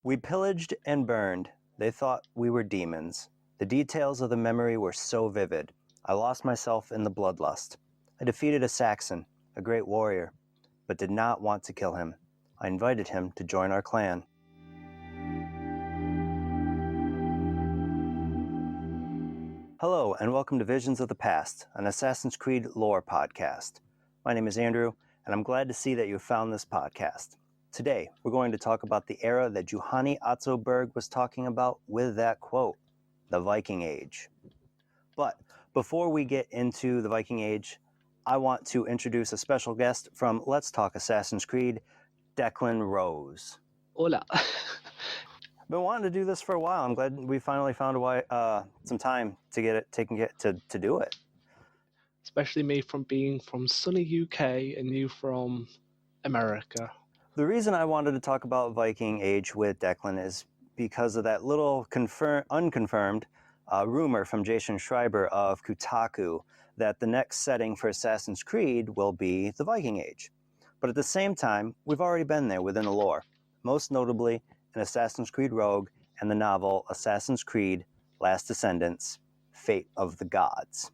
We pillaged and burned. They thought we were demons. The details of the memory were so vivid. I lost myself in the bloodlust. I defeated a Saxon, a great warrior, but did not want to kill him. I invited him to join our clan. Hello, and welcome to Visions of the Past, an Assassin's Creed lore podcast. My name is Andrew, and I'm glad to see that you found this podcast. Today, we're going to talk about the era that Juhani Atzoberg was talking about with that quote, the Viking Age. But before we get into the Viking Age, I want to introduce a special guest from Let's Talk Assassin's Creed, Declan Rose. Hola. I've been wanting to do this for a while. I'm glad we finally found some time to get to do it. Especially me from being from sunny UK and you from America. The reason I wanted to talk about Viking Age with Declan is because of that little unconfirmed rumor from Jason Schreiber of Kotaku that the next setting for Assassin's Creed will be the Viking Age. But at the same time, we've already been there within the lore, most notably in Assassin's Creed Rogue and the novel Assassin's Creed Last Descendants, Fate of the Gods.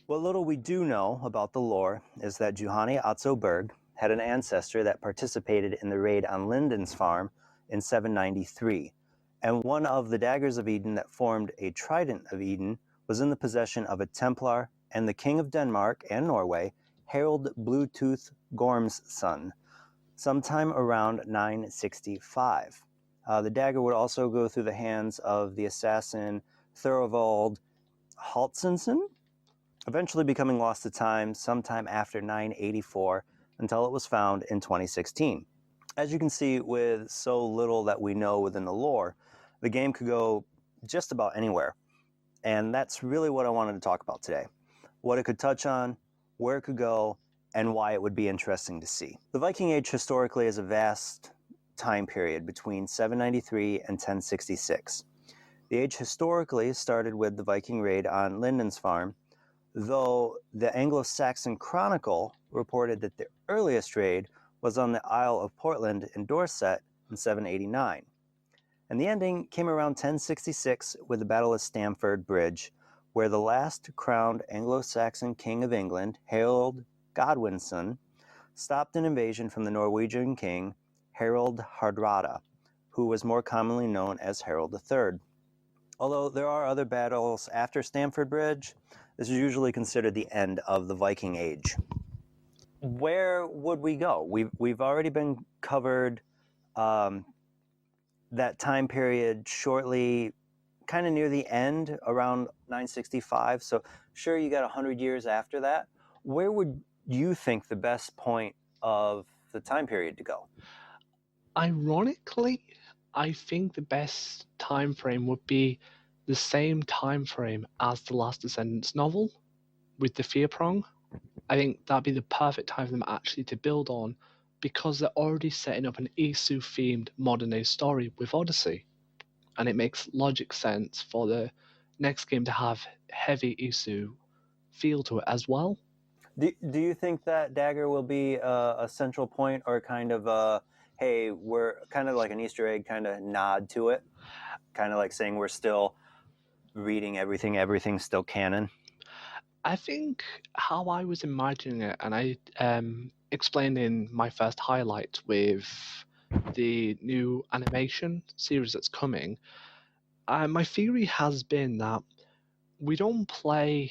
What little we do know about the lore is that Juhani Atzoberg had an ancestor that participated in the raid on Linden's farm in 793, and one of the daggers of Eden that formed a trident of Eden was in the possession of a Templar and the King of Denmark and Norway, Harold Bluetooth Gorm's son, sometime around 965. The dagger would also go through the hands of the assassin Thorvald Haltsensen, eventually becoming lost to time sometime after 984 until it was found in 2016. As you can see, with so little that we know within the lore, the game could go just about anywhere. And that's really what I wanted to talk about today. What it could touch on, where it could go, and why it would be interesting to see. The Viking Age historically is a vast time period between 793 and 1066. The age historically started with the Viking raid on Linden's farm, though the Anglo-Saxon Chronicle reported that the earliest raid was on the Isle of Portland in Dorset in 789. And the ending came around 1066 with the Battle of Stamford Bridge, where the last crowned Anglo-Saxon king of England, Harold Godwinson, stopped an invasion from the Norwegian king, Harald Hardrada, who was more commonly known as Harold III. Although there are other battles after Stamford Bridge, this is usually considered the end of the Viking Age. Where would we go? We've already been covered that time period shortly, kind of near the end, around 965. So sure, you got 100 years after that. Where would you think the best point of the time period to go? Ironically, I think the best time frame would be the same time frame as the Last Descendants novel with the Fear Prong. I think that'd be the perfect time for them actually to build on, because they're already setting up an Isu-themed modern-day story with Odyssey. And it makes logic sense for the next game to have heavy Isu feel to it as well. Do you think that dagger will be a central point, or kind of hey, we're kind of like an Easter egg kind of nod to it? Kind of like saying we're still reading everything's still canon? I think how I was imagining it, and I explained in my first highlight with the new animation series that's coming, my theory has been that we don't play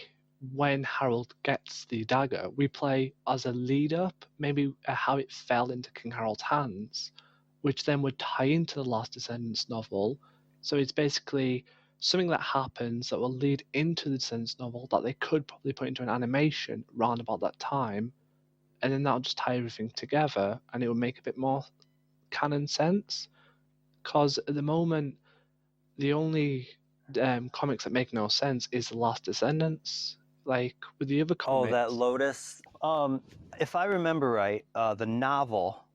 when Harold gets the dagger. We play as a lead-up, maybe how it fell into King Harold's hands, which then would tie into the Last Descendants novel. So it's basically something that happens that will lead into the Descendants novel that they could probably put into an animation around about that time, and then that'll just tie everything together, and it will make a bit more canon sense. Because at the moment, the only comics that make no sense is the Last Descendants. Like with the other comics. Oh, that Lotus. If I remember right, the novel,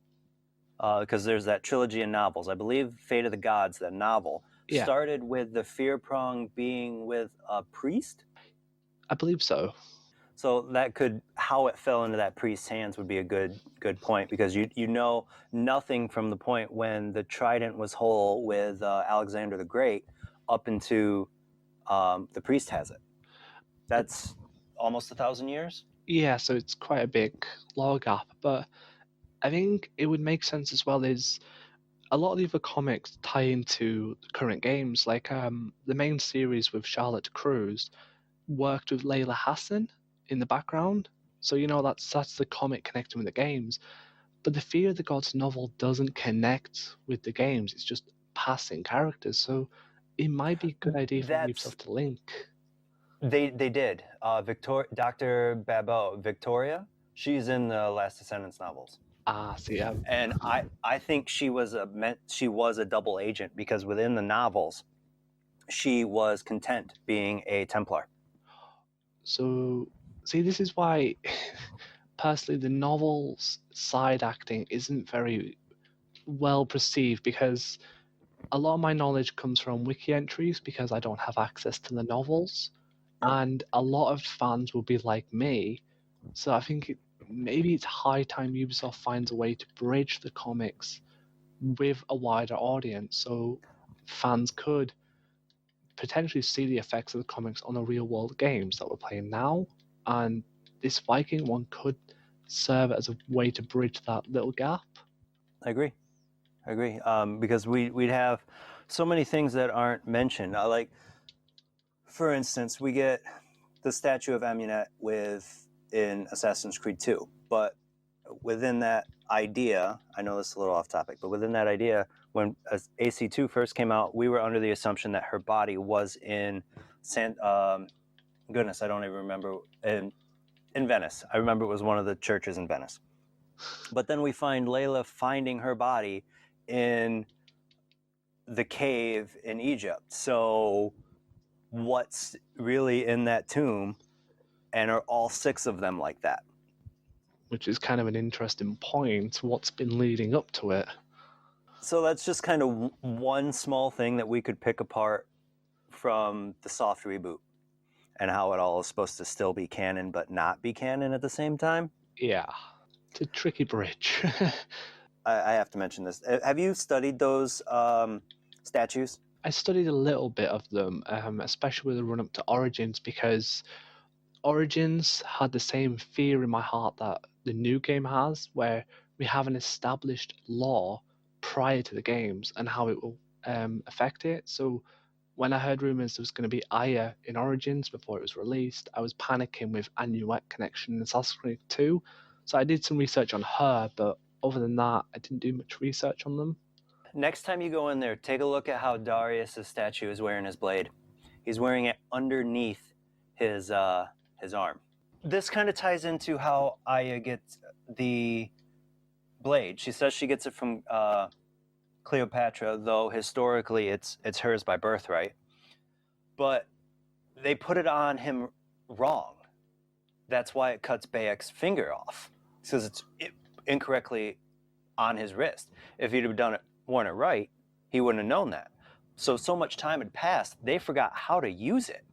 because there's that trilogy of novels, I believe Fate of the Gods, that novel, started with the Fear Prong being with a priest? I believe so. So that could, how it fell into that priest's hands would be a good point, because you know nothing from the point when the trident was whole with Alexander the Great up into the priest has it. That's almost 1,000 years. Yeah, so it's quite a big lore gap, but I think it would make sense as well is a lot of the other comics tie into the current games. Like the main series with Charlotte Cruz worked with Layla Hassan in the background. So that's the comic connecting with the games. But the Fear of the Gods novel doesn't connect with the games. It's just passing characters. So it might be a good idea for That's Ubisoft to link. they did. Dr. Babot, Victoria, she's in the Last Descendants novels. Ah, see, And I think she was a double agent, because within the novels she was content being a Templar. so see, this is why personally the novel's side acting isn't very well perceived because a lot of my knowledge comes from wiki entries because I don't have access to the novels, and a lot of fans will be like me. So I think maybe it's high time Ubisoft finds a way to bridge the comics with a wider audience, so fans could potentially see the effects of the comics on the real world games that we're playing now, and this Viking one could serve as a way to bridge that little gap. I agree. Because we'd have so many things that aren't mentioned. Like, for instance, we get the statue of Amunet in Assassin's Creed 2, but within that idea, I know this is a little off topic, but within that idea, when AC2 first came out, we were under the assumption that her body was in goodness, I don't even remember, in Venice. I remember it was one of the churches in Venice. But then we find Layla finding her body in the cave in Egypt. So what's really in that tomb, and are all 6 of them like that? Which is kind of an interesting point. What's been leading up to it? So that's just kind of one small thing that we could pick apart from the soft reboot, and how it all is supposed to still be canon but not be canon at the same time. Yeah, it's a tricky bridge. I have to mention this. Have you studied those statues? I studied a little bit of them, especially with the run up to Origins, because Origins had the same fear in my heart that the new game has, where we have an established law prior to the games and how it will affect it. So when I heard rumors there was going to be Aya in Origins before it was released, I was panicking with Anuet connection in Assassin's Creed 2. So I did some research on her, but other than that, I didn't do much research on them. Next time you go in there, take a look at how Darius' statue is wearing his blade. He's wearing it underneath his arm. This kind of ties into how Aya gets the blade. She says she gets it from Cleopatra, though historically it's hers by birthright. But they put it on him wrong. That's why it cuts Bayek's finger off, because it's incorrectly on his wrist. If he'd have worn it right, he wouldn't have known that. So much time had passed, they forgot how to use it.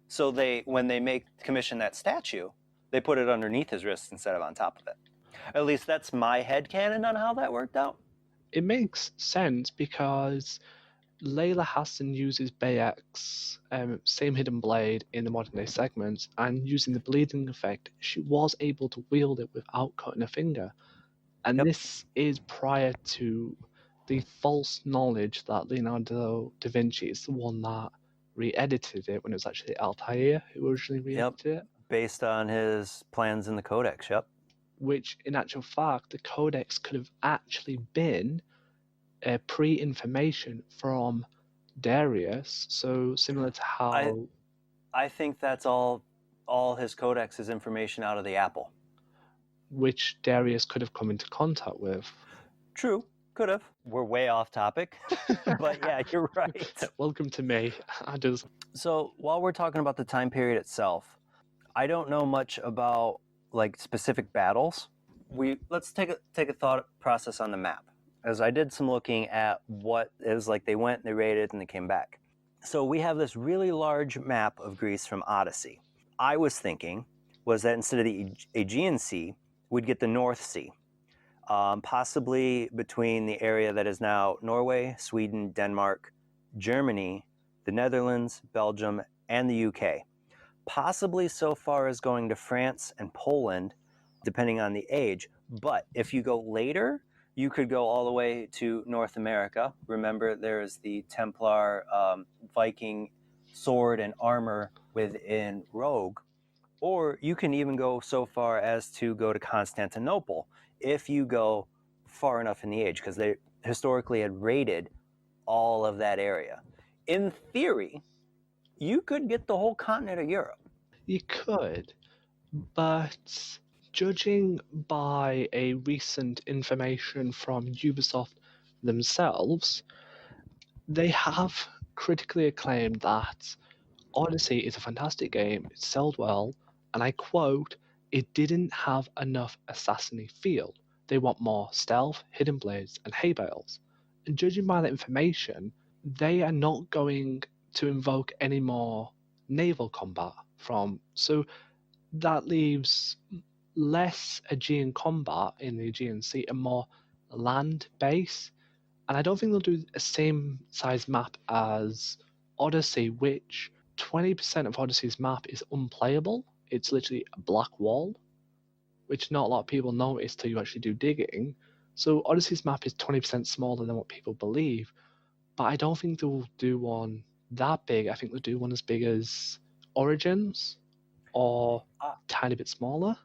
So when they commission that statue, they put it underneath his wrist instead of on top of it. At least that's my headcanon on how that worked out. It makes sense because Layla Hassan uses Bayek's same hidden blade in the modern day segments, and using the bleeding effect, she was able to wield it without cutting a finger. And Yep. this is prior to the false knowledge that Leonardo da Vinci is the one that re-edited it when it was actually Altair who originally re-edited it. Based on his plans in the Codex, yep. Which, in actual fact, the Codex could have actually been pre-information from Darius. So similar to how I think that's all his Codex is information out of the apple, which Darius could have come into contact with. True, could have. We're way off topic, but yeah, you're right. Welcome to me. So while we're talking about the time period itself, I don't know much about like specific battles. Let's take a thought process on the map, as I did some looking at what it was like. They went, they raided, and they came back. So we have this really large map of Greece from Odyssey. I was thinking was that instead of the Aegean Sea, we'd get the North Sea, possibly between the area that is now Norway, Sweden, Denmark, Germany, the Netherlands, Belgium, and the UK. Possibly so far as going to France and Poland, depending on the age. But if you go later, you could go all the way to North America. Remember, there's the Templar Viking sword and armor within Rogue. Or you can even go so far as to go to Constantinople if you go far enough in the age, because they historically had raided all of that area. In theory, you could get the whole continent of Europe. You could, but judging by a recent information from Ubisoft themselves, they have critically acclaimed that Odyssey is a fantastic game, it sold well, and I quote, it didn't have enough assassin-y feel. They want more stealth, hidden blades, and hay bales. And judging by that information, they are not going to invoke any more naval combat from. So that leaves less Aegean combat in the Aegean Sea and more land base. And I don't think they'll do a same size map as Odyssey, which 20% of Odyssey's map is unplayable. It's literally a black wall, which not a lot of people notice till you actually do digging. So Odyssey's map is 20% smaller than what people believe. But I don't think they'll do one that big. I think they'll do one as big as Origins or Uh, tiny bit smaller.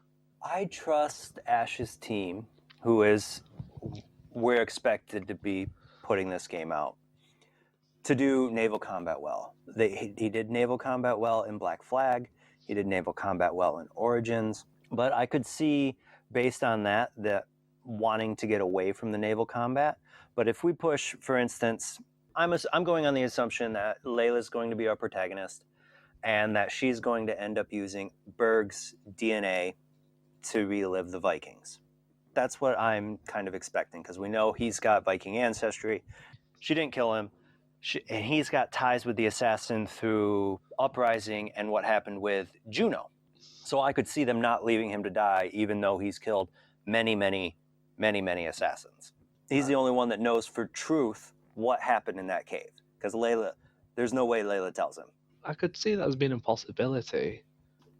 I trust Ash's team, who is we're expected to be putting this game out, to do naval combat well. He did naval combat well in Black Flag. He did naval combat well in Origins. But I could see, based on that wanting to get away from the naval combat. But if we push, for instance, I'm going on the assumption that Layla's going to be our protagonist and that she's going to end up using Berg's DNA to relive the Vikings. That's what I'm kind of expecting, because we know he's got Viking ancestry. She didn't kill him. And he's got ties with the assassin through Uprising and what happened with Juno. So I could see them not leaving him to die, even though he's killed many, many, many, many assassins. He's the only one that knows for truth what happened in that cave, because Layla, there's no way Layla tells him. I could see that as being a possibility,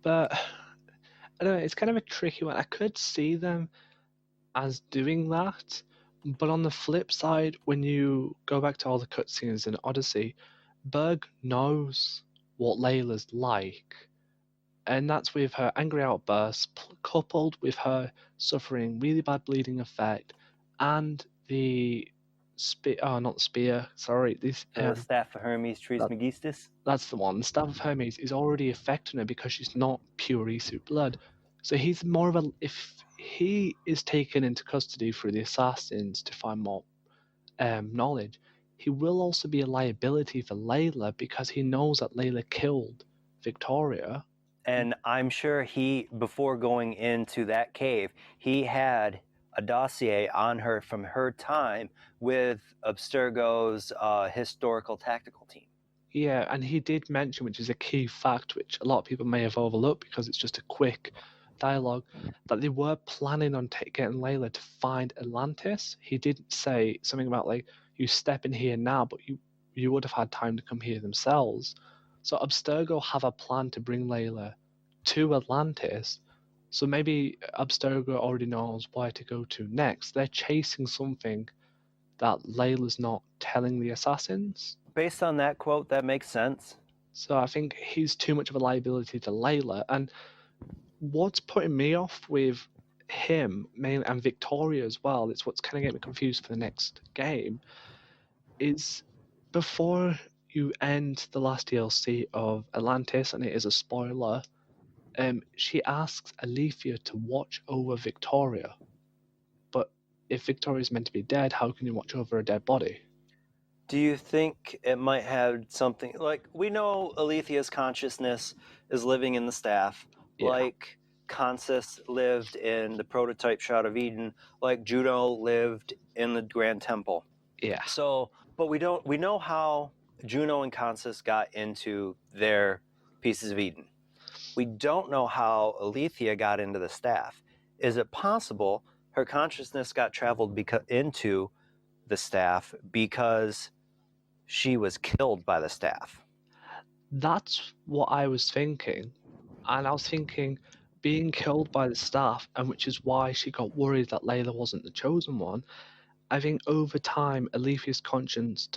but I don't know, it's kind of a tricky one. I could see them as doing that, but on the flip side, when you go back to all the cutscenes in Odyssey, Berg knows what Layla's like, and that's with her angry outbursts coupled with her suffering really bad bleeding effect and the spear. Oh, not spear. Sorry, this The Staff of Hermes that, Trismegistus. that's the one. The Staff of Hermes is already affecting her because she's not pure Isu blood. So he's more of a. If he is taken into custody for the assassins to find more knowledge, he will also be a liability for Layla because he knows that Layla killed Victoria. And I'm sure before going into that cave, he had a dossier on her from her time with Abstergo's historical tactical team. Yeah, and he did mention, which is a key fact, which a lot of people may have overlooked because it's just a quick dialogue, that they were planning on getting Layla to find Atlantis. He did say something about like you step in here now, but you would have had time to come here themselves. So Abstergo have a plan to bring Layla to Atlantis. So maybe Abstergo already knows where to go to next. They're chasing something that Layla's not telling the assassins. Based on that quote, that makes sense. So I think he's too much of a liability to Layla. And what's putting me off with him mainly and Victoria as well, it's what's kind of getting me confused for the next game, is before you end the last DLC of Atlantis, and it is a spoiler, she asks Alethea to watch over Victoria. But if Victoria is meant to be dead, how can you watch over a dead body? Do you think it might have something like, we know Alethea's consciousness is living in the staff, Yeah, like Consus lived in the prototype Shroud of Eden, like Juno lived in the Grand Temple. yeah. So, but we know how Juno and Consus got into their pieces of Eden. We don't know how Alethea got into the staff. Is it possible her consciousness got traveled into the staff because she was killed by the staff? That's what I was thinking. And I was thinking being killed by the staff, and which is why she got worried that Layla wasn't the chosen one. I think over time, Alethea's conscience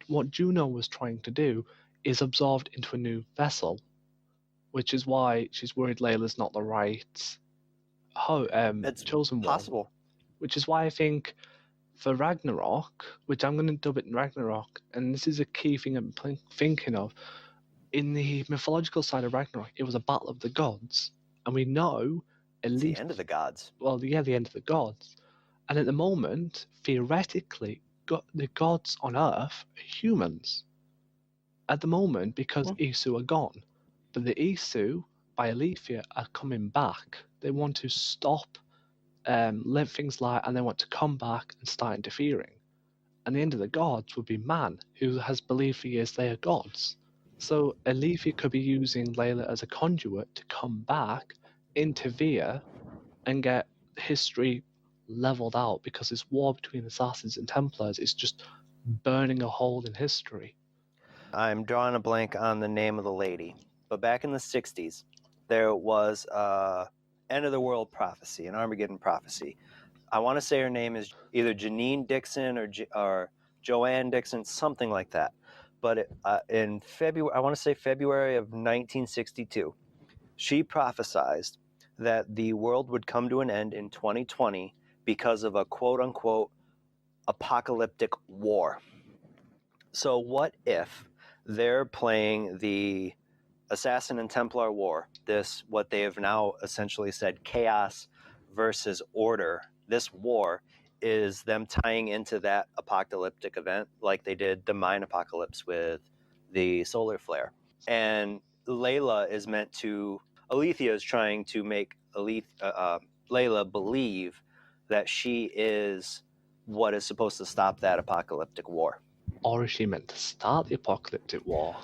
what Juno was trying to do is absorbed into a new vessel, which is why she's worried Layla's not the right It's chosen one. possible. Which is why I think for Ragnarok, which I'm going to dub it Ragnarok, and this is a key thing I'm thinking of, in the mythological side of Ragnarok, it was a battle of the gods, and we know at It's the least, end of the gods. well, yeah, the end of the gods. And at the moment, theoretically, the gods on Earth are humans. At the moment, because Isu are gone, but the Isu by Alethea are coming back. They want to stop live things like, and they want to come back and start interfering. And the end of the gods would be man, who has believed for years they are gods. So Alethea could be using Layla as a conduit to come back, interfere, and get history leveled out because this war between assassins and Templars is just burning a hole in history. I'm drawing a blank on the name of the lady, but back in the 60s, there was a end of the world prophecy, an Armageddon prophecy. I want to say her name is either Janine Dixon or Joanne Dixon, something like that. But in February, I want to say February of 1962, she prophesied that the world would come to an end in 2020 because of a quote unquote apocalyptic war. So, what if they're playing the Assassin and Templar War, this, what they have now essentially said, chaos versus order, this war is them tying into that apocalyptic event like they did the Mayan apocalypse with the solar flare. And Layla is meant to, Alethea is trying to make Layla believe that she is what is supposed to stop that apocalyptic war. Or is she meant to start the apocalyptic war?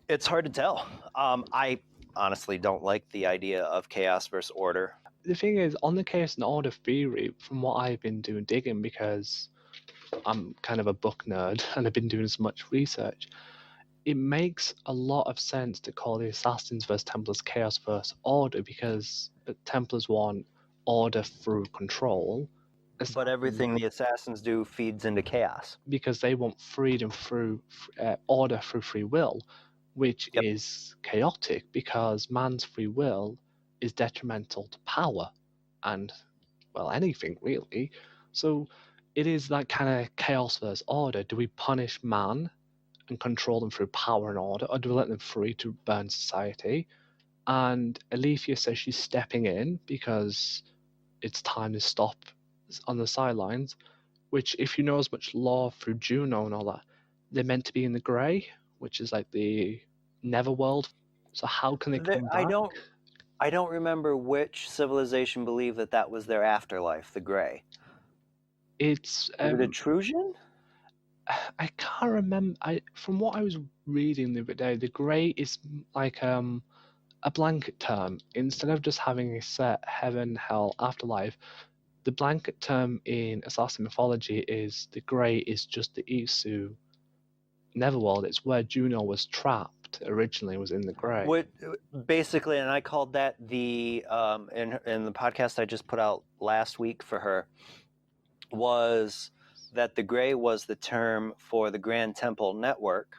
It's hard to tell. I honestly don't like the idea of chaos versus order. The thing is, on the chaos and order theory, from what I've been doing digging, because I'm kind of a book nerd and I've been doing as much research, it makes a lot of sense to call the Assassins versus Templars chaos versus order because the Templars want order through control. But everything the assassins do feeds into chaos. Because they want freedom through order through free will, which Yep. is chaotic because man's free will is detrimental to power and, well, anything really. So it is that kind of chaos versus order. Do we punish man and control them through power and order, or do we let them free to burn society? And Alethea says she's stepping in because it's time to stop on the sidelines, which, if you know as much lore through Juno and all that, they're meant to be in the grey, which is like the netherworld. So how can they come I back? don't remember which civilization believed that that was their afterlife, the Grey. It's Was it Etrusian? I can't remember. From what I was reading the other day, the grey is like a blanket term. Instead of just having a set heaven, hell, afterlife, the blanket term in Assassin mythology is the grey is just the Isu netherworld. It's where Juno was trapped originally, was in the grey. What basically, and I called that the in the podcast I just put out last week for her, was that the Grey was the term for the Grand Temple Network,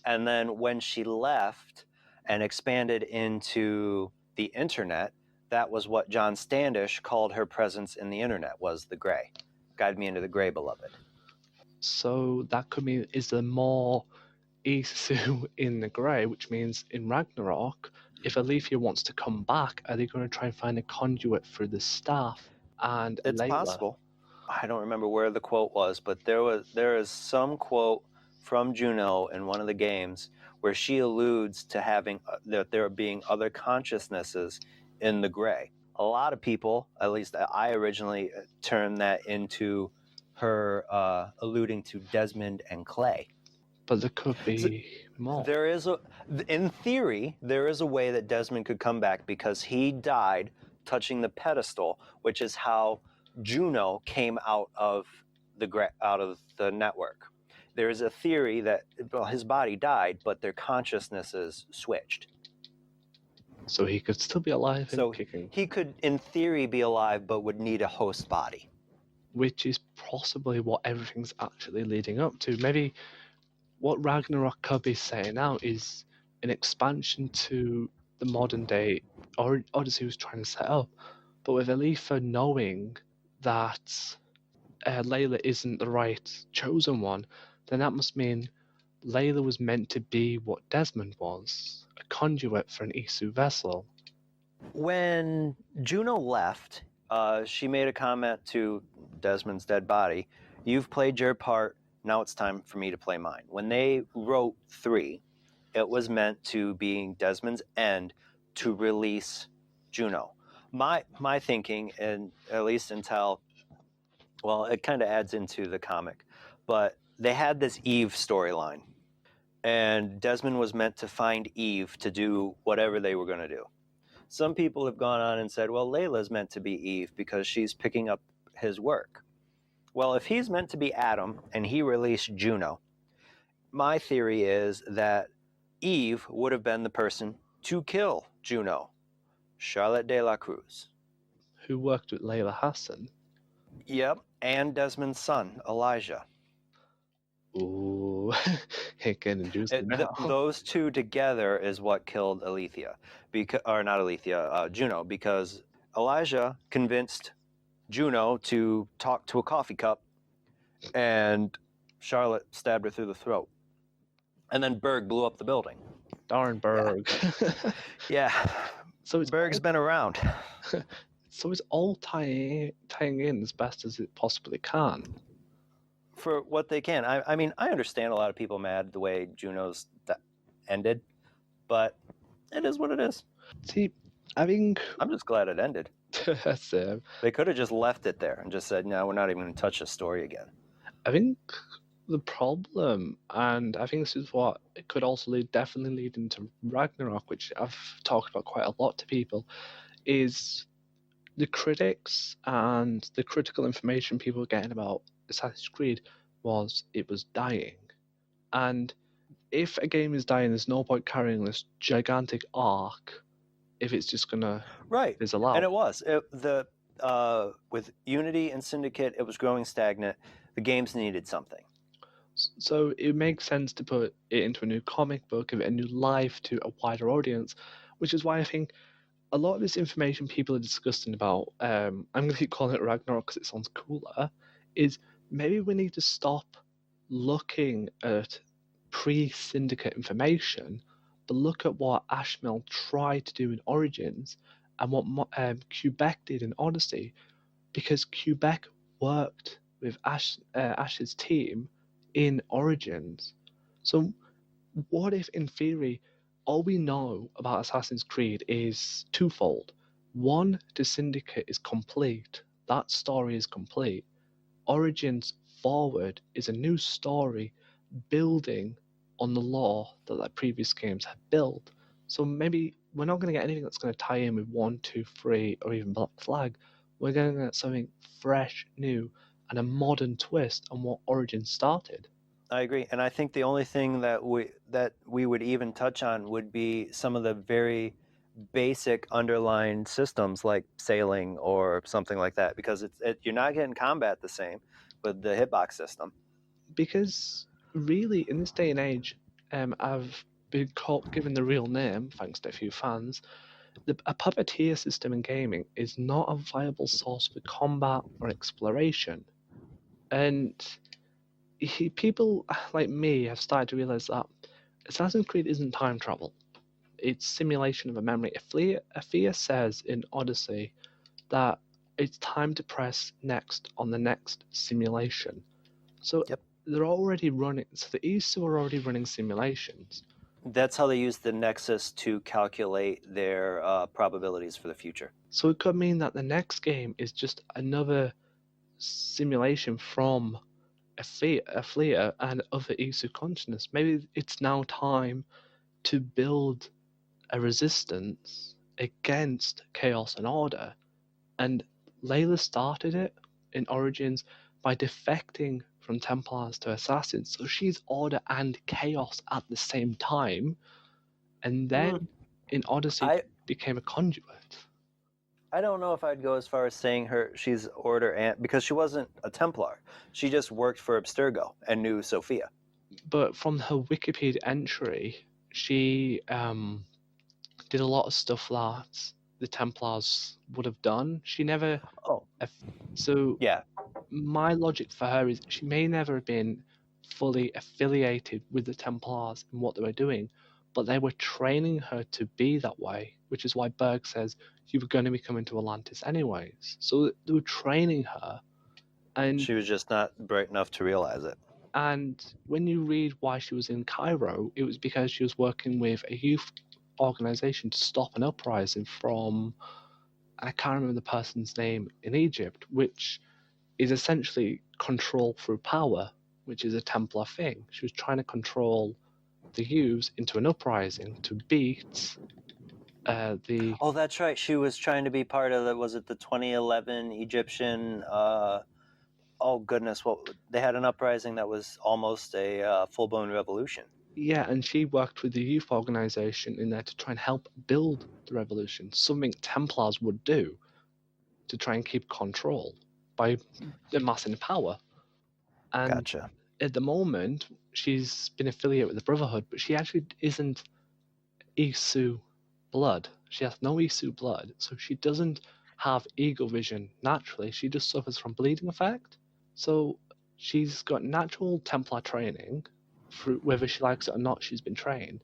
and then when she left and expanded into the internet, that was what John Standish called her presence in the internet, was the Grey. Guide me into the Grey, beloved. So that could mean, is there more Isu in the grey, which means in Ragnarok, if Alethea wants to come back, are they going to try and find a conduit through the staff and It's Layla? possible. I don't remember where the quote was, but there is some quote from Juno in one of the games where she alludes to having that there being other consciousnesses in the Grey. A lot of people, at least I originally turned that into her alluding to Desmond and Clay. but there could be more. There is in theory, there is a way that Desmond could come back because he died touching the pedestal, which is how Juno came out of the network. There is a theory that his body died, but their consciousnesses switched. So he could still be alive and So kicking, he could, in theory, be alive, but would need a host body. which is possibly what everything's actually leading up to. Maybe what Ragnarok could be saying now is an expansion to the modern day Odyssey was trying to set up, but with Aletha knowing that Layla isn't the right chosen one, then that must mean Layla was meant to be what Desmond was, a conduit for an Isu vessel. When Juno left, she made a comment to Desmond's dead body. You've played your part. Now it's time for me to play mine. When they wrote 3, it was meant to be Desmond's end to release Juno. My thinking, and at least until, well, it kind of adds into the comic, but they had this Eve storyline, and Desmond was meant to find Eve to do whatever they were going to do. Some people have gone on and said, well, Layla's meant to be Eve because she's picking up his work. Well, if he's meant to be Adam and he released Juno, my theory is that Eve would have been the person to kill Juno, Charlotte de la Cruz. Who worked with Layla Hassan. Yep, and Desmond's son, Elijah. Ooh, getting juicy now. Those two together is what killed Alethea, or not Alethea, Juno, because Elijah convinced Juno to talk to a coffee cup, and Charlotte stabbed her through the throat. And then Berg blew up the building. Darn Berg. Yeah. So Berg's been around. So it's all tying in as best as it possibly can. For what they can. I mean, I understand a lot of people mad the way Juno's ended, but it is what it is. See, I think I'm just glad it ended. They could have just left it there and just said, no, we're not even going to touch the story again. I think the problem, and I think this is what it could also definitely lead into Ragnarok, which I've talked about quite a lot to people, is the critics and the critical information people were getting about Assassin's Creed was it was dying. And if a game is dying, there's no point carrying this gigantic arc if it's just gonna fizzle out. And it was. With Unity and Syndicate, it was growing stagnant. The games needed something. So it makes sense to put it into a new comic book, give it a new life to a wider audience, which is why I think a lot of this information people are discussing about, I'm going to keep calling it Ragnarok because it sounds cooler, is maybe we need to stop looking at pre-Syndicate information, but look at what Ashmel tried to do in Origins and what Quebec did in Odyssey, because Quebec worked with Ash's team in Origins. So what if, in theory, all we know about Assassin's Creed is twofold? One, the Syndicate is complete. That story is complete. Origins Forward is a new story building on the lore that previous games had built. So maybe we're not going to get anything that's going to tie in with 1, 2, 3, or even Black Flag. We're going to get something fresh, new, and a modern twist on what Origins started. I agree, and I think the only thing that we would even touch on would be some of the very basic underlying systems like sailing or something like that, because you're not getting combat the same with the hitbox system. Because really, in this day and age, I've been given the real name, thanks to a few fans. A puppeteer system in gaming is not a viable source for combat or exploration. And people like me have started to realize that Assassin's Creed isn't time travel. It's simulation of a memory. Athea says in Odyssey that it's time to press next on the next simulation. So they're already running. So the Isu are already running simulations. That's how they use the Nexus to calculate their probabilities for the future. So it could mean that the next game is just another simulation from Aflia and other Isu consciousness. Maybe it's now time to build a resistance against chaos and order. And Layla started it in Origins by defecting from Templars to Assassins. So she's order and chaos at the same time. And Mm, then in Odyssey I became a conduit. I don't know if I'd go as far as saying she's Order and because she wasn't a Templar. She just worked for Abstergo and knew Sophia. But from her Wikipedia entry, she did a lot of stuff that the Templars would have done. She never. Oh, So yeah. my logic for her is she may never have been fully affiliated with the Templars and what they were doing, but they were training her to be that way, which is why Berg says you were going to be coming to Atlantis anyways. So they were training her, and She was just not bright enough to realize it. when you read why she was in Cairo, it was because she was working with a youth organization to stop an uprising from, I can't remember the person's name in Egypt, which is essentially control through power, which is a Templar thing. She was trying to control the youths into an uprising to beat the. Oh, that's right. She was trying to be part of was it the 2011 Egyptian oh goodness, what they had an uprising that was almost a full-blown revolution. Yeah, and she worked with the youth organization in there to try and help build the revolution, something Templars would do to try and keep control by amassing power. And Gotcha. at the moment, she's been affiliated with the Brotherhood, but she actually isn't Isu blood. She has no Isu blood, so she doesn't have eagle vision naturally. She just suffers from bleeding effect. So she's got natural Templar training, through, whether she likes it or not, she's been trained,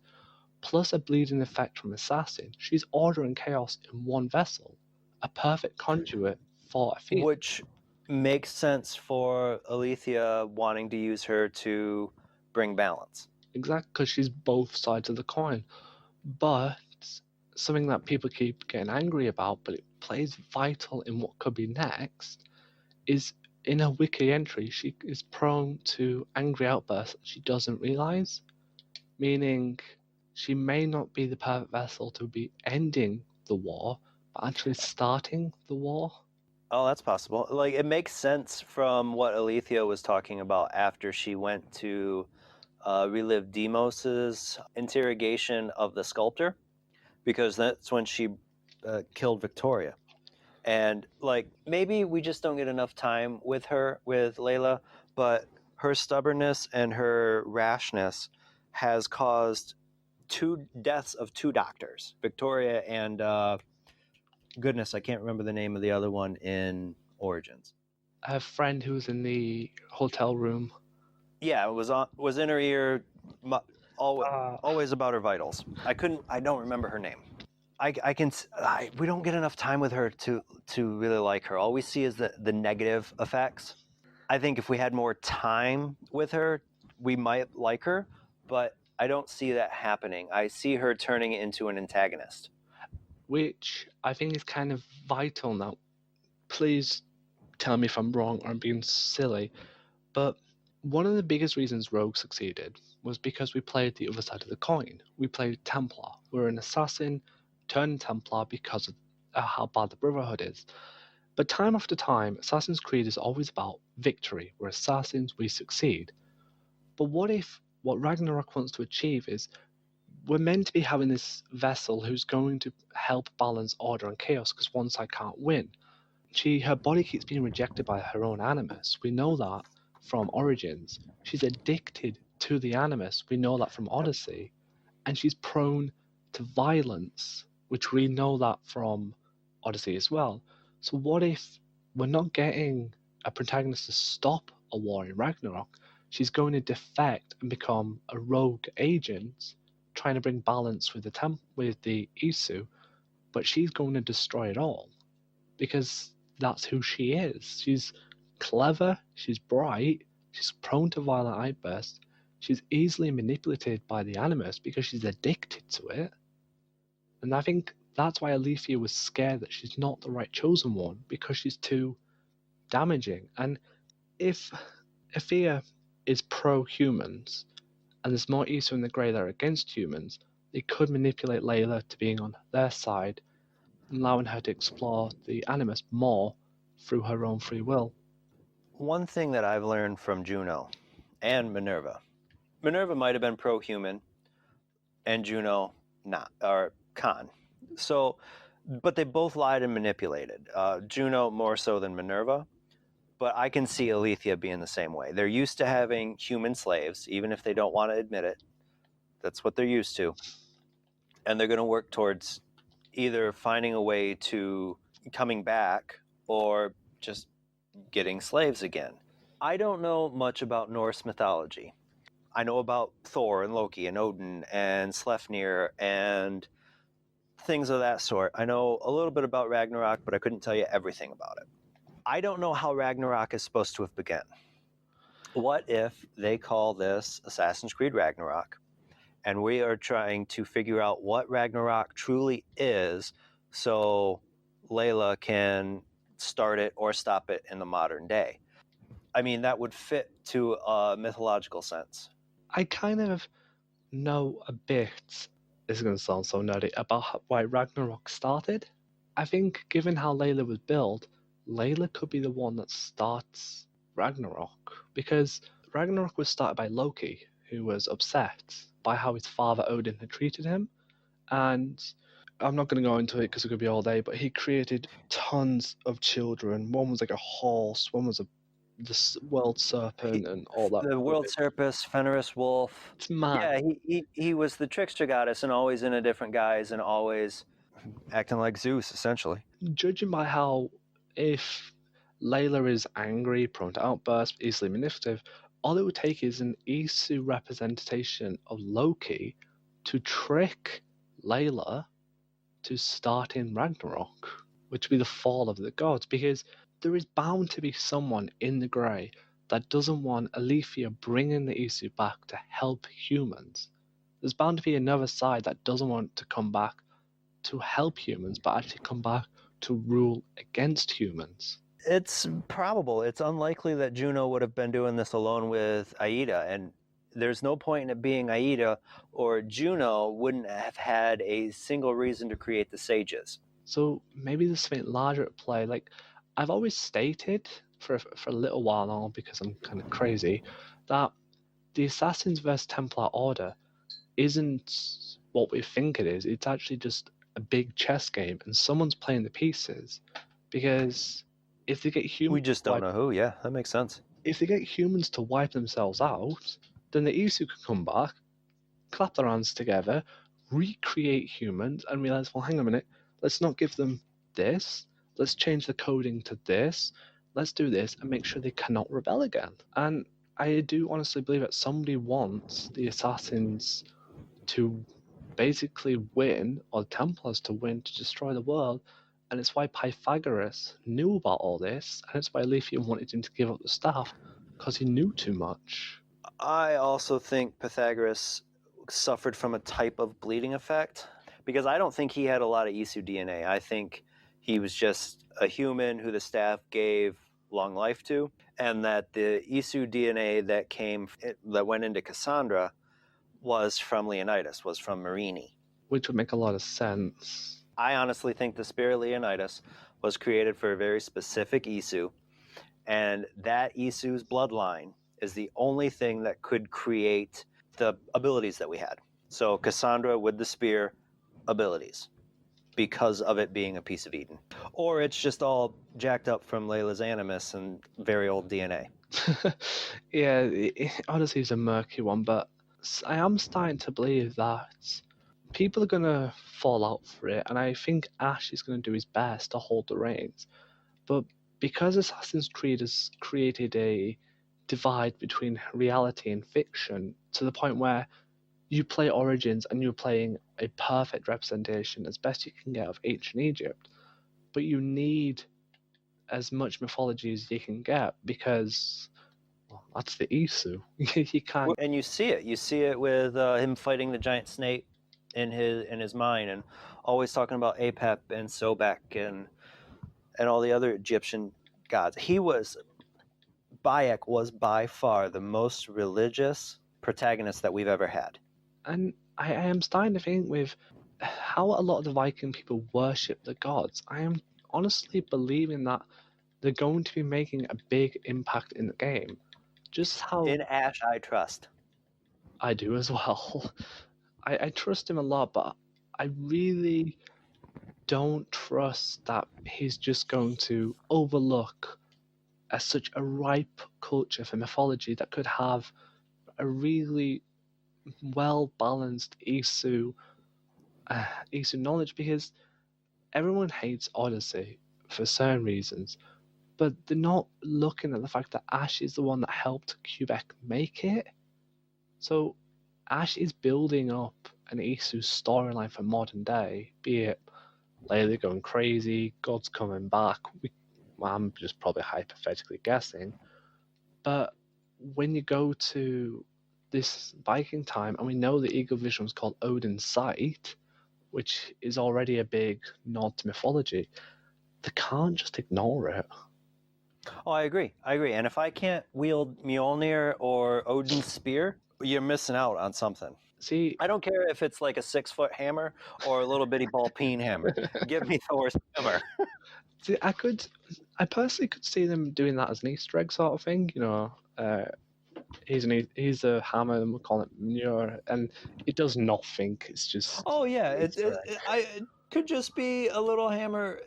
plus a bleeding effect from Assassin. She's order and chaos in one vessel, a perfect conduit for a field. Which makes sense for Alethea wanting to use her to bring balance. Exactly, because she's both sides of the coin. But something that people keep getting angry about, but it plays vital in what could be next, is in her wiki entry, she is prone to angry outbursts that she doesn't realize, meaning she may not be the perfect vessel to be ending the war, but actually starting the war. Oh, that's possible. Like it makes sense from what Alethea was talking about after she went to relive Demos's interrogation of the sculptor, because that's when she killed Victoria. And like maybe we just don't get enough time with her, with Layla, but her stubbornness and her rashness has caused two deaths of two doctors, Victoria and goodness, I can't remember the name of the other one in Origins. Her friend who was in the hotel room. Yeah, it was in her ear, always, Uh, always about her vitals. I don't remember her name. I can, we don't get enough time with her to really like her. All we see is the negative effects. I think if we had more time with her, we might like her, but I don't see that happening. I see her turning into an antagonist. which I think is kind of vital now. Please tell me if I'm wrong or I'm being silly, but one of the biggest reasons Rogue succeeded was because we played the other side of the coin. We played Templar. We're an assassin turned Templar because of how bad the Brotherhood is. But time after time, Assassin's Creed is always about victory. We're assassins, we succeed. But what if what Ragnarok wants to achieve is we're meant to be having this vessel who's going to help balance order and chaos because one side can't win. Her body keeps being rejected by her own animus. We know that from Origins. She's addicted to the animus. We know that from Yep. Odyssey, and she's prone to violence, which we know that from Odyssey as well. So what if we're not getting a protagonist to stop a war in Ragnarok? She's going to defect and become a rogue agent, trying to bring balance with the Isu, but she's going to destroy it all because that's who she is. She's clever, she's bright, she's prone to violent outbursts, she's easily manipulated by the animus because she's addicted to it. And I think that's why Alethea was scared that she's not the right chosen one because she's too damaging. And if if Thea is pro-humans, and there's more Isu in the Grey that are against humans, they could manipulate Layla to being on their side, allowing her to explore the Animus more through her own free will. One thing that I've learned from Juno and Minerva might have been pro-human and Juno not, or Khan. So, but they both lied and manipulated. Juno more so than Minerva, but I can see Alethea being the same way. They're used to having human slaves, even if they don't want to admit it. That's what they're used to. And they're going to work towards either finding a way to coming back or just getting slaves again. I don't know much about Norse mythology. I know about Thor and Loki and Odin and Sleipnir and things of that sort. I know a little bit about Ragnarok, but I couldn't tell you everything about it. I don't know how Ragnarok is supposed to have begun. What if they call this Assassin's Creed Ragnarok and we are trying to figure out what Ragnarok truly is so Layla can start it or stop it in the modern day? I mean, that would fit to a mythological sense. I kind of know a bit, this is going to sound so nerdy, about why Ragnarok started. I think, given how Layla was built, Layla could be the one that starts Ragnarok. Because Ragnarok was started by Loki, who was upset by how his father Odin had treated him. And I'm not going to go into it because it could be all day, but he created tons of children. One was like a horse, one was the world serpent, and all that The world rubbish. Serpus, Fenris Wolf. It's mad. Yeah, he was the trickster goddess and always in a different guise and always acting like Zeus, essentially. Judging by how, if Layla is angry, prone to outbursts, easily manipulative, all it would take is an Isu representation of Loki to trick Layla to start in Ragnarok, which would be the fall of the gods, because there is bound to be someone in the Grey that doesn't want Alethea bringing the Isu back to help humans. There's bound to be another side that doesn't want to come back to help humans, but actually come back to rule against humans. It's probable. It's unlikely that Juno would have been doing this alone with Aida, and there's no point in it being Aida or Juno wouldn't have had a single reason to create the sages. So maybe there's something larger at play. Like I've always stated for a little while now, because I'm kind of crazy, that the Assassins vs Templar Order isn't what we think it is. It's actually just a big chess game, and someone's playing the pieces. Because if they get We humans, just don't know who. Yeah, that makes sense. if they get humans to wipe themselves out, then the Isu can come back, clap their hands together, recreate humans, and realize, well, hang on a minute, let's not give them this. Let's change the coding to this. Let's do this and make sure they cannot rebel again. And I do honestly believe that somebody wants the assassins to basically win, or the Templars to win, to destroy the world. And it's why Pythagoras knew about all this, and it's why Alethea wanted him to give up the staff, because he knew too much. I also think Pythagoras suffered from a type of bleeding effect because I don't think he had a lot of Isu DNA. I think he was just a human who the staff gave long life to, and that the Isu DNA that went into Cassandra was from Leonidas, was from Marini. Which would make a lot of sense. I honestly think the spirit Leonidas was created for a very specific Isu, and that Isu's bloodline is the only thing that could create the abilities that we had. So Cassandra with the spear abilities because of it being a piece of Eden. Or it's just all jacked up from Layla's animus and very old DNA. Yeah, honestly, it's a murky one, but I am starting to believe that people are going to fall out for it, and I think Ash is going to do his best to hold the reins. But because Assassin's Creed has created a divide between reality and fiction to the point where you play Origins and you're playing a perfect representation as best you can get of ancient Egypt, but you need as much mythology as you can get because, well, that's the Isu. You can't. And you see it. You see it with him fighting the giant snake in his mind, and always talking about Apep and Sobek and all the other Egyptian gods. He was Bayek was by far the most religious protagonist that we've ever had. And I am starting to think with how a lot of the Viking people worship the gods, I am honestly believing that they're going to be making a big impact in the game. Just how In Ash, I trust. I do as well. I trust him a lot, but I really don't trust that he's just going to overlook such a ripe culture for mythology that could have a really well balanced Isu knowledge, because everyone hates Odyssey for certain reasons, but they're not looking at the fact that Ash is the one that helped Quebec make it. So Ash is building up an Isu storyline for modern day, be it Layla going crazy, God's coming back. I'm just probably hypothetically guessing. But when you go to this Viking time, and we know the Eagle Vision was called Odin's Sight, which is already a big nod to mythology, they can't just ignore it. Oh, I agree. And if I can't wield Mjolnir or Odin's spear, you're missing out on something. See, I don't care if it's like a 6-foot hammer or a little bitty ball peen hammer. Give me Thor's hammer. see, I personally could see them doing that as an Easter egg sort of thing. He's a hammer, and we call it Mjolnir, and it does nothing. It's just Oh yeah, an Easter egg. it could just be a little hammer,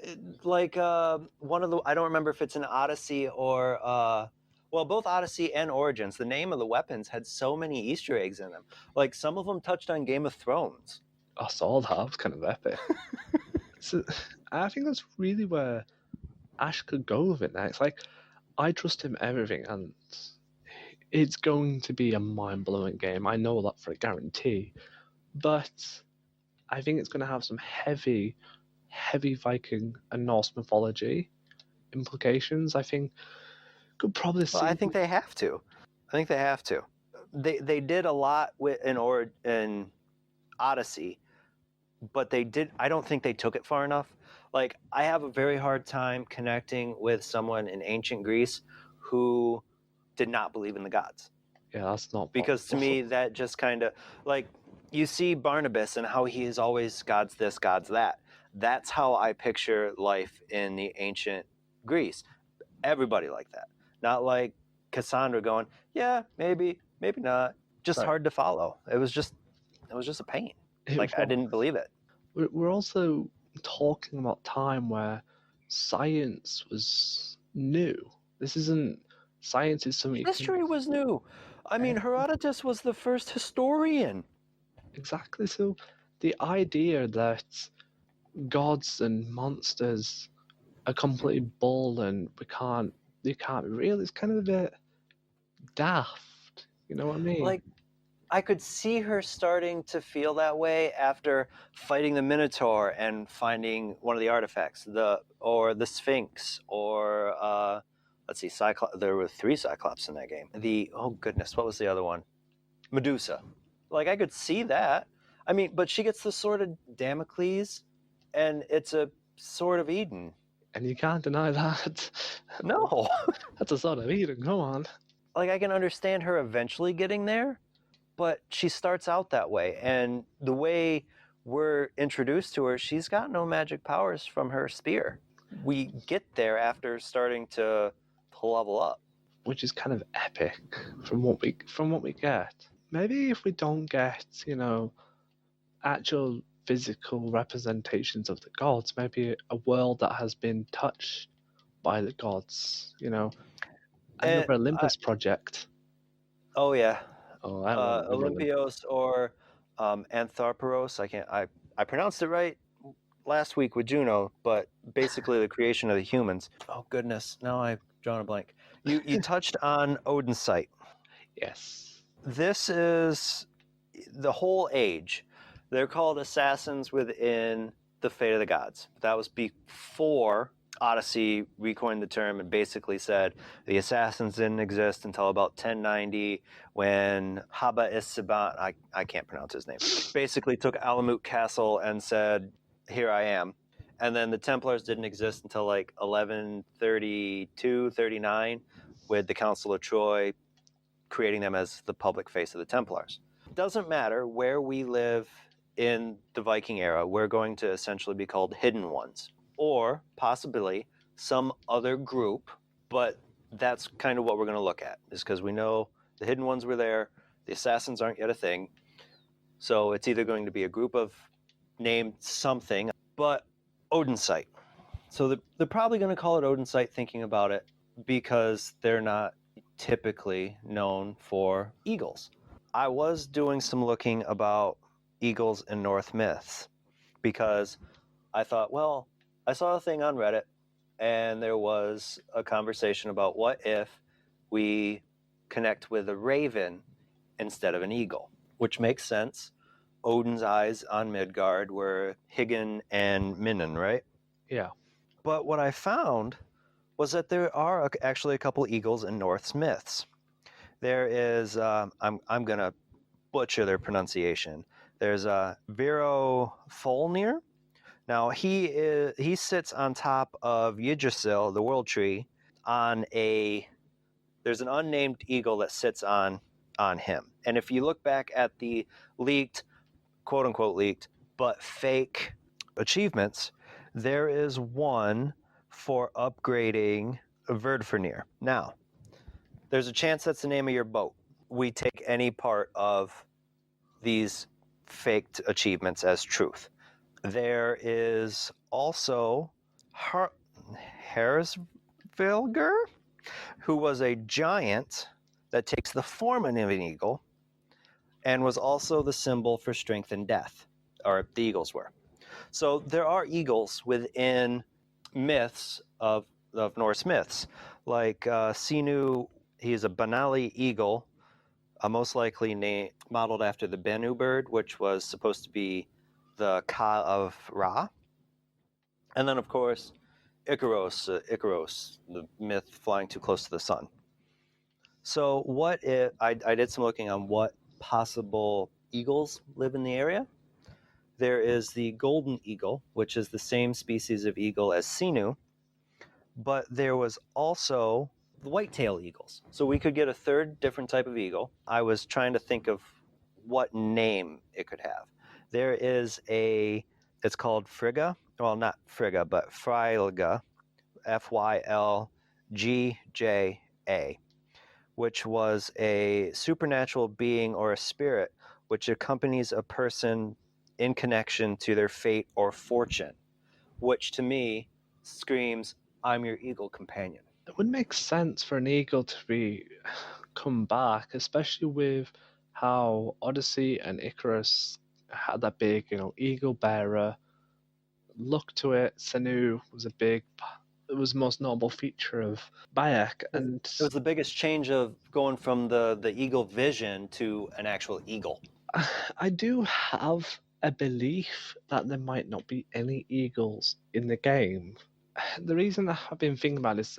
like one of the. I don't remember if it's an Odyssey or well, both Odyssey and Origins. The name of the weapons had so many Easter eggs in them. Like some of them touched on Game of Thrones. I saw that. It was kind of epic. So I think that's really where Ash could go with it next. Like, I trust him everything, and it's going to be a mind blowing game. I know that for a guarantee. But I think it's going to have some heavy, heavy Viking and Norse mythology implications. I think could probably Well, I see. think they have to. They did a lot in Odyssey, but they did. I don't think they took it far enough. Like I have a very hard time connecting with someone in ancient Greece who did not believe in the gods, Yeah, that's not because to possible. me that just kind of like you see Barnabas and how he is always God's this, God's that. That's how I picture life in the ancient Greece. Everybody like that, not like Cassandra going, yeah, maybe, maybe not. Just Right. hard to follow. It was just a pain. It Like I was. didn't believe it. We're also talking about time where science was new. This isn't science is something you can History was new. I mean, Herodotus was the first historian. exactly. So the idea that gods and monsters are completely bull and they can't be real is kind of a bit daft. You know what I mean? Like, I could see her starting to feel that way after fighting the Minotaur and finding one of the artifacts, the Sphinx, or let's see, Cyclops. There were 3 Cyclops in that game. Oh goodness, what was the other one? Medusa. Like I could see that. I mean, but she gets the sword of Damocles, and it's a sword of Eden. And you can't deny that. No. That's a sort of Eden. Come on. Like I can understand her eventually getting there, but she starts out that way, and the way we're introduced to her, she's got no magic powers from her spear. We get there after starting to level up. Which is kind of epic from what we get. Maybe if we don't get, actual physical representations of the gods, maybe a world that has been touched by the gods, And another Olympus project. oh yeah, Oh, I want another Olympus. Olympios or Anthropos. I pronounced it right last week with Juno, but basically the creation of the humans. Oh goodness, now I've drawn a blank. You touched on Odin's sight. Yes. This is the whole age. They're called assassins within the Fate of the Gods. That was before Odyssey recoined the term and basically said the assassins didn't exist until about 1090 when Haba Isiban, I can't pronounce his name, basically took Alamut Castle and said, here I am. And then the Templars didn't exist until like 1132, 39 with the Council of Troy creating them as the public face of the Templars. It doesn't matter where we live in the Viking era, we're going to essentially be called Hidden Ones, or possibly some other group, but that's kind of what we're going to look at, is because we know the Hidden Ones were there, the Assassins aren't yet a thing, so it's either going to be a group of named something, but Odinsight. So they're probably going to call it Odinsight thinking about it because they're not typically known for eagles. I was doing some looking about eagles in Norse myths because I thought, well, I saw a thing on Reddit and there was a conversation about what if we connect with a raven instead of an eagle, which makes sense. Odin's eyes on Midgard were Higgin and Minnan, right? Yeah. But what I found was that there are actually a couple eagles in Norse myths. There is, I'm going to butcher their pronunciation. There's Vero Folnir. Now he sits on top of Yggdrasil, the world tree, on there's an unnamed eagle that sits on him. And if you look back at the leaked, quote unquote leaked, but fake achievements, there is one for upgrading Verdfernir. Now, there's a chance that's the name of your boat. We take any part of these faked achievements as truth. There is also Haresvilger, who was a giant that takes the form of an eagle and was also the symbol for strength and death, or the eagles were. So there are eagles within myths of Norse myths, like Sinu. He's a Banali eagle, most likely modeled after the Bennu bird, which was supposed to be the Ka of Ra. And then, of course, Icaros, the myth flying too close to the sun. So what if I did some looking on what possible eagles live in the area? There is the golden eagle, which is the same species of eagle as Sinu, but there was also the whitetail eagles. So we could get a third different type of eagle. I was trying to think of what name it could have. There is it's called Frigga. Well, not Frigga, but Frylga, Fylgja, which was a supernatural being or a spirit which accompanies a person in connection to their fate or fortune, which to me screams, I'm your eagle companion. It would make sense for an eagle to be come back, especially with how Odyssey and Icarus had that big, eagle bearer look to it. Senu was it was the most notable feature of Bayek, and It was the biggest change of going from the eagle vision to an actual eagle. I do have a belief that there might not be any eagles in the game. The reason I've been thinking about this,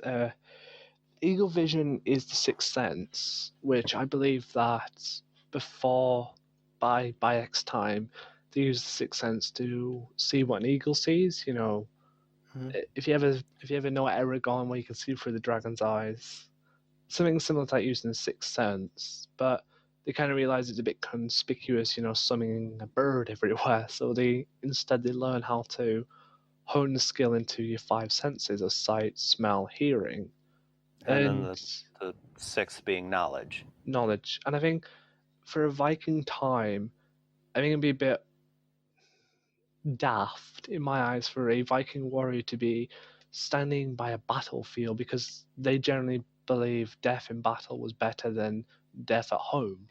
eagle vision is the sixth sense, which I believe that before by X time, they use the sixth sense to see what an eagle sees. If you ever know Aragon, where you can see through the dragon's eyes, something similar to that using the sixth sense, but they kind of realize it's a bit conspicuous, summoning a bird everywhere. So they learn how to hone the skill into your five senses of sight, smell, hearing, And then and the sixth being knowledge. knowledge. And I think for a Viking time, I think it'd be a bit daft in my eyes for a Viking warrior to be standing by a battlefield because they generally believe death in battle was better than death at home.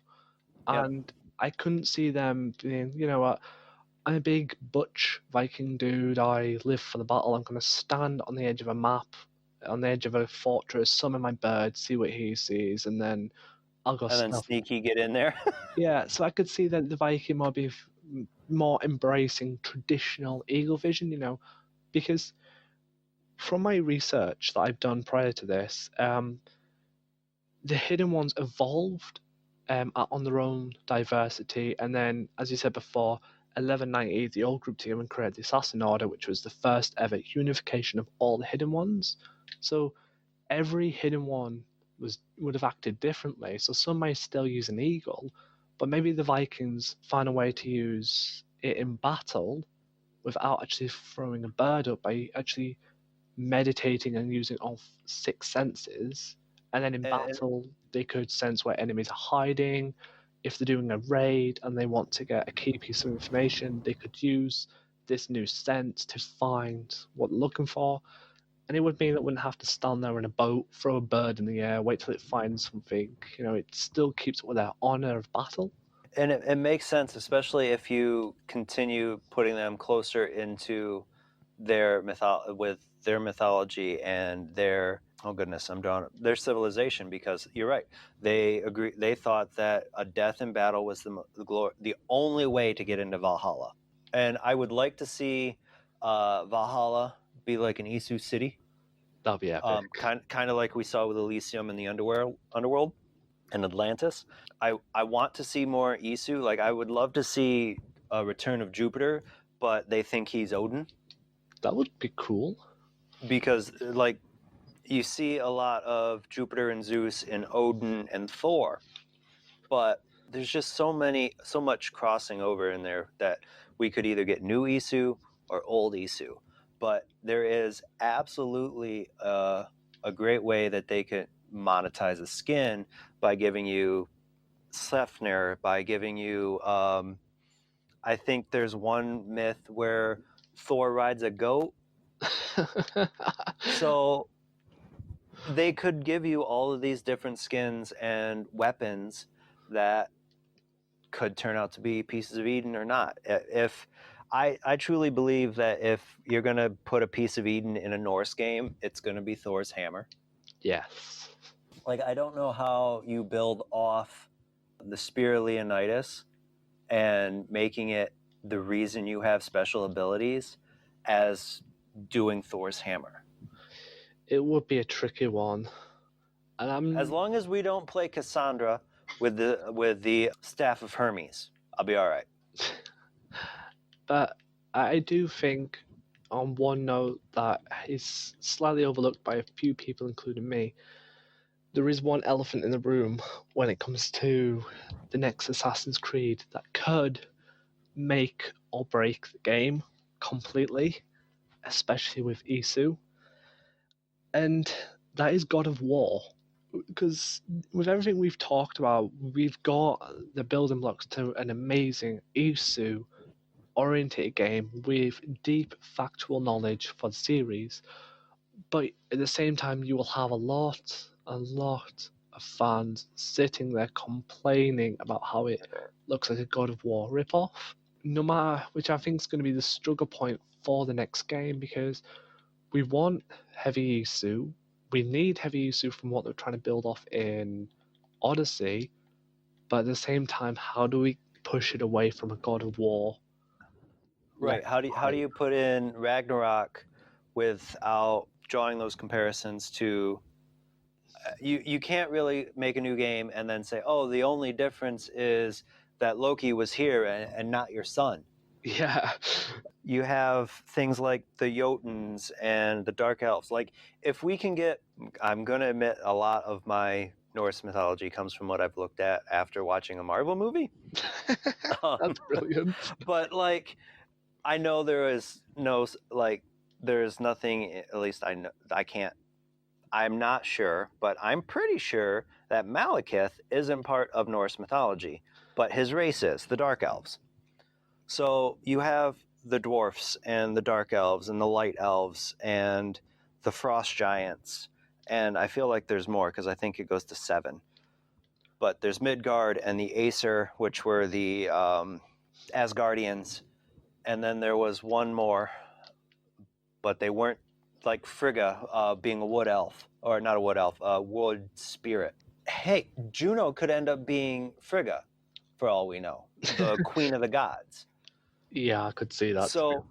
Yep. And I couldn't see them being, what, I'm a big butch Viking dude. I live for the battle. I'm going to stand on the edge of a map, on the edge of a fortress, summon my bird, see what he sees, and then I'll go And then stealth. sneaky get in there. Yeah, so I could see that the Viking might be more embracing traditional eagle vision, because from my research that I've done prior to this, the hidden ones evolved on their own diversity, and then, as you said before, 1190, the old group together and created the Assassin Order, which was the first ever unification of all the hidden ones. So every hidden one would have acted differently. So some may still use an eagle, but maybe the Vikings find a way to use it in battle without actually throwing a bird up by actually meditating and using all six senses. And then in And, battle, they could sense where enemies are hiding. If they're doing a raid and they want to get a key piece of information, they could use this new sense to find what they're looking for. And it would mean that wouldn't have to stand there in a boat, throw a bird in the air, wait till it finds something. It still keeps it with their honor of battle. and it makes sense, especially if you continue putting them closer into with their mythology and their, oh goodness, I'm drawing their civilization, because you're right. They thought that a death in battle was the only way to get into Valhalla. And I would like to see Valhalla be like an Isu city, That'd be epic. kind of like we saw with Elysium in the underworld and Atlantis. I want to see more Isu. Like, I would love to see a return of Jupiter, but they think he's Odin, That would be cool. because like you see a lot of Jupiter and Zeus and Odin and Thor, but there's just so much crossing over in there that we could either get new Isu or old Isu. But there is absolutely a great way that they could monetize the skin by giving you Sleipnir, by giving you I think there's one myth where Thor rides a goat. So they could give you all of these different skins and weapons that could turn out to be pieces of Eden or not. If I truly believe that if you're going to put a piece of Eden in a Norse game, it's going to be Thor's hammer. Yes. Like, I don't know how you build off the Spear of Leonidas and making it the reason you have special abilities as doing Thor's hammer. It would be a tricky one. And As long as we don't play Cassandra with the Staff of Hermes, I'll be all right. But I do think, on one note that is slightly overlooked by a few people, including me, there is one elephant in the room when it comes to the next Assassin's Creed that could make or break the game completely, especially with Isu. And that is God of War. Because with everything we've talked about, we've got the building blocks to an amazing Isu oriented game with deep factual knowledge for the series. But at the same time, you will have a lot of fans sitting there complaining about how it looks like a God of War ripoff. No matter, which I think is going to be the struggle point for the next game, because we want heavy Isu. We need heavy Isu from what they're trying to build off in Odyssey, but at the same time, how do we push it away from a God of War? Right. How do you put in Ragnarok without drawing those comparisons to you can't really make a new game and then say, oh, the only difference is that Loki was here and not your son. Yeah. You have things like the Jotuns and the Dark Elves. Like, if we can get, I'm going to admit, a lot of my Norse mythology comes from what I've looked at after watching a Marvel movie. That's brilliant. But like, I know there is no, like, there's nothing, at least I know, I'm not sure, but I'm pretty sure that Malekith isn't part of Norse mythology, but his race is, the Dark Elves. So you have the dwarfs and the Dark Elves and the Light Elves and the Frost Giants, and I feel like there's more because I think it goes to 7. But there's Midgard and the Aesir, which were the Asgardians, and then there was one more, but they weren't, like Frigga being a wood elf, or not a wood elf, a wood spirit. Hey, Juno could end up being Frigga, for all we know, the queen of the gods. Yeah, I could see that. So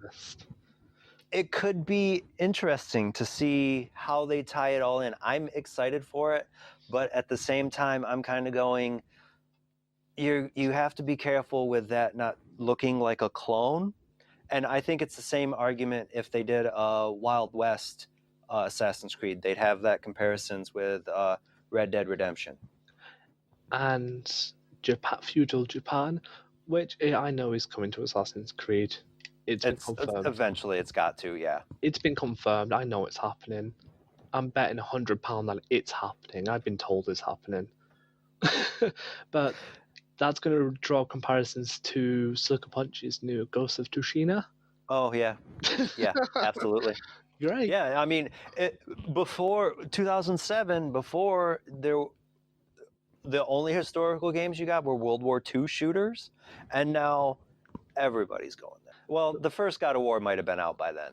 it could be interesting to see how they tie it all in. I'm excited for it, but at the same time, I'm kind of going, you have to be careful with that not looking like a clone. And I think it's the same argument if they did a Wild West Assassin's Creed. They'd have that comparisons with Red Dead Redemption. and Japan, feudal Japan, which I know is coming to Assassin's Creed. It's been confirmed. Eventually it's got to, yeah. It's been confirmed. I know it's happening. I'm betting £100 that it's happening. I've been told it's happening. But that's going to draw comparisons to Sucker Punch's new Ghost of Tsushima. Oh yeah, yeah, absolutely. Great. Yeah, I mean, before 2007, before the only historical games you got were World War II shooters, and now everybody's going there. Well, the first God of War might have been out by then,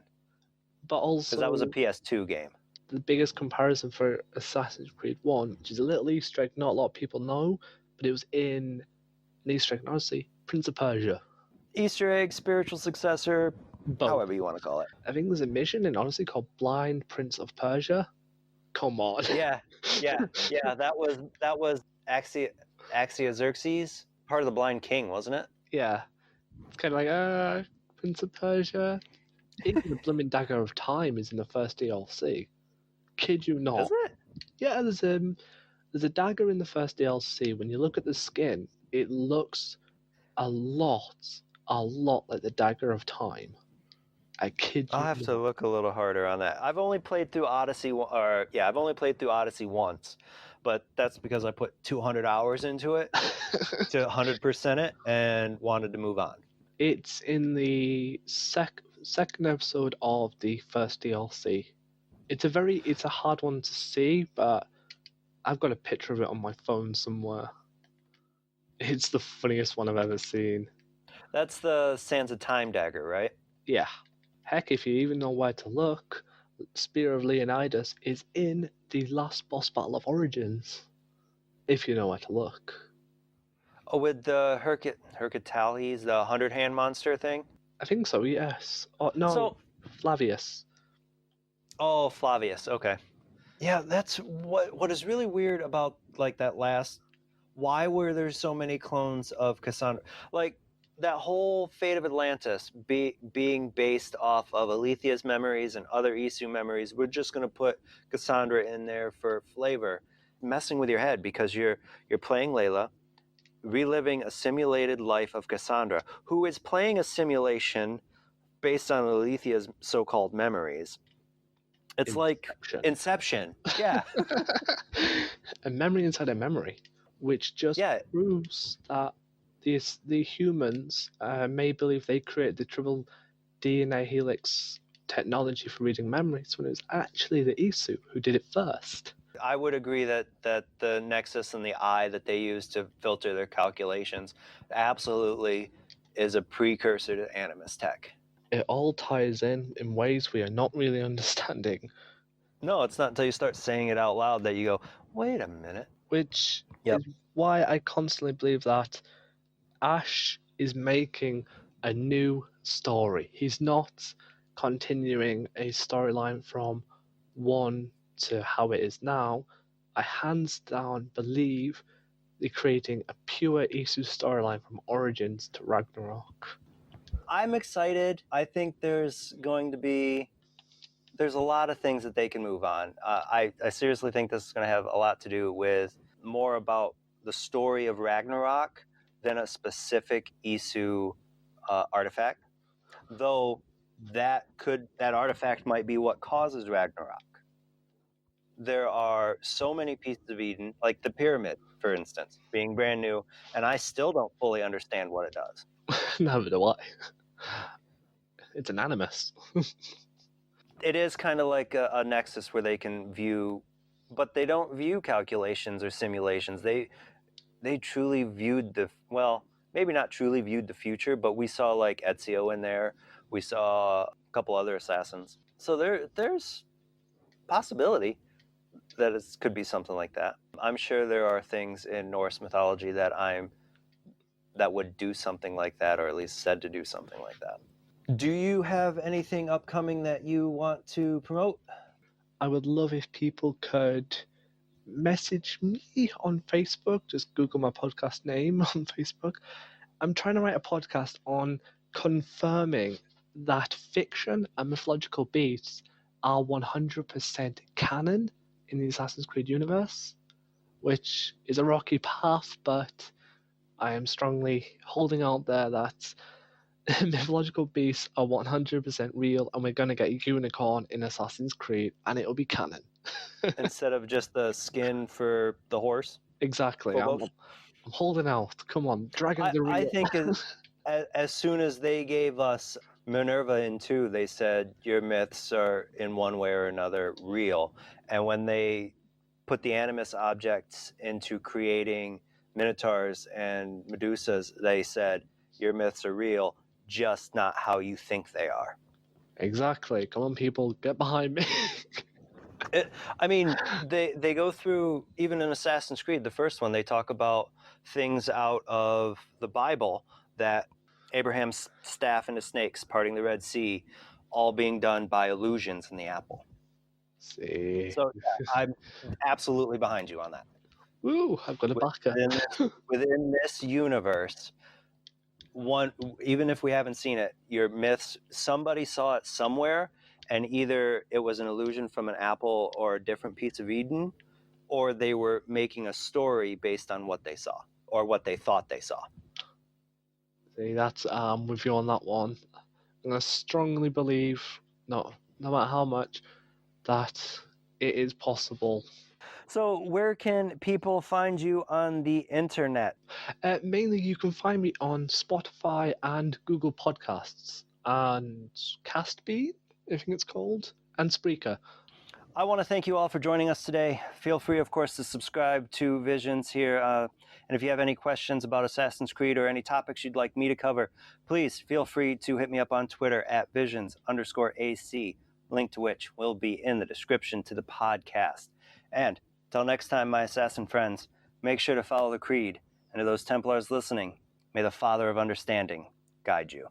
But because that was a also, PS2 game. the biggest comparison for Assassin's Creed 1, which is a little Easter egg not a lot of people know, but it was in an Easter egg, honestly, Prince of Persia. Easter egg, spiritual successor, Both. however you want to call it. I think there's a mission in honestly called Blind Prince of Persia. Come on. Yeah. That was Axioxerxes, part of the Blind King, wasn't it? Yeah. It's kind of like, Prince of Persia. Even the blooming Dagger of Time is in the first DLC. Kid you not. Is it? Yeah, there's a dagger in the first DLC. When you look at the skin, it looks a lot like the Dagger of Time. I kid you I'll have not. to look a little harder on that. I've only played through Odyssey, I've only played through Odyssey once, but that's because I put 200 hours into it to 100% it and wanted to move on. It's in the second episode of the first DLC. It's a hard one to see, but I've got a picture of it on my phone somewhere. It's the funniest one I've ever seen. That's the Sands of Time dagger, right? Yeah. Heck, if you even know where to look, Spear of Leonidas is in the last boss battle of Origins. If you know where to look. Oh, with the Hercatales, the 100-hand monster thing? I think so, yes. Oh, no, So, Flavius. oh, Flavius, okay. Yeah, that's what is really weird about like that last. Why were there so many clones of Cassandra? Like that whole Fate of Atlantis being based off of Alethea's memories and other Isu memories. We're just going to put Cassandra in there for flavor, messing with your head because you're playing Layla, reliving a simulated life of Cassandra, who is playing a simulation based on Alethea's so-called memories. It's like Inception. Yeah. A memory inside a memory, which just proves that the humans may believe they created the triple DNA helix technology for reading memories when it was actually the Isu who did it first. I would agree that the Nexus and the eye that they use to filter their calculations absolutely is a precursor to Animus tech. It all ties in ways we are not really understanding. No, it's not until you start saying it out loud that you go, wait a minute. Which is why I constantly believe that Ash is making a new story. He's not continuing a storyline from 1 to how it is now. I hands down believe they're creating a pure Isu storyline from Origins to Ragnarok. I'm excited. I think there's a lot of things that they can move on. I seriously think this is going to have a lot to do with more about the story of Ragnarok than a specific Isu artifact. Though that artifact might be what causes Ragnarok. There are so many pieces of Eden, like the pyramid, for instance, being brand new, and I still don't fully understand what it does. Neither do I. It's an animus. It is kind of like a nexus where they can view, but they don't view calculations or simulations. They truly viewed maybe not truly viewed the future, but we saw like Ezio in there. We saw a couple other assassins. So there's possibility that it could be something like that. I'm sure there are things in Norse mythology that would do something like that, or at least said to do something like that. Do you have anything upcoming that you want to promote? I would love if people could message me on Facebook. Just Google my podcast name on Facebook. I'm trying to write a podcast on confirming that fiction and mythological beasts are 100% canon in the Assassin's Creed universe. which is a rocky path, but I am strongly holding out there that mythological beasts are 100% real, and we're going to get a unicorn in Assassin's Creed, and it'll be canon. Instead of just the skin for the horse, Exactly. I'm Phobos. holding out. Come on, dragons are I real. think as soon as they gave us Minerva in 2, they said your myths are in one way or another real. And when they put the animus objects into creating minotaurs and medusas, they said your myths are real, just not how you think they are. Exactly. Come on, people, get behind me. I mean, they go through, even in Assassin's Creed, the first one, they talk about things out of the Bible, that Abraham's staff and the snakes parting the Red Sea, all being done by illusions in the apple. See. So yeah, I'm absolutely behind you on that. Woo, I've got a backer. Within this universe, one, even if we haven't seen it, your myths, somebody saw it somewhere, and either it was an illusion from an apple or a different piece of Eden, or they were making a story based on what they saw or what they thought they saw. See, that's with you on that one. And I strongly believe, no matter how much, that it is possible. So where can people find you on the internet? Mainly, you can find me on Spotify and Google Podcasts and Castbeat, I think it's called, and Spreaker. I want to thank you all for joining us today. Feel free, of course, to subscribe to Visions here. And if you have any questions about Assassin's Creed or any topics you'd like me to cover, please feel free to hit me up on Twitter at visions_AC, link to which will be in the description to the podcast. And till next time, my assassin friends, make sure to follow the creed. And to those Templars listening, may the Father of Understanding guide you.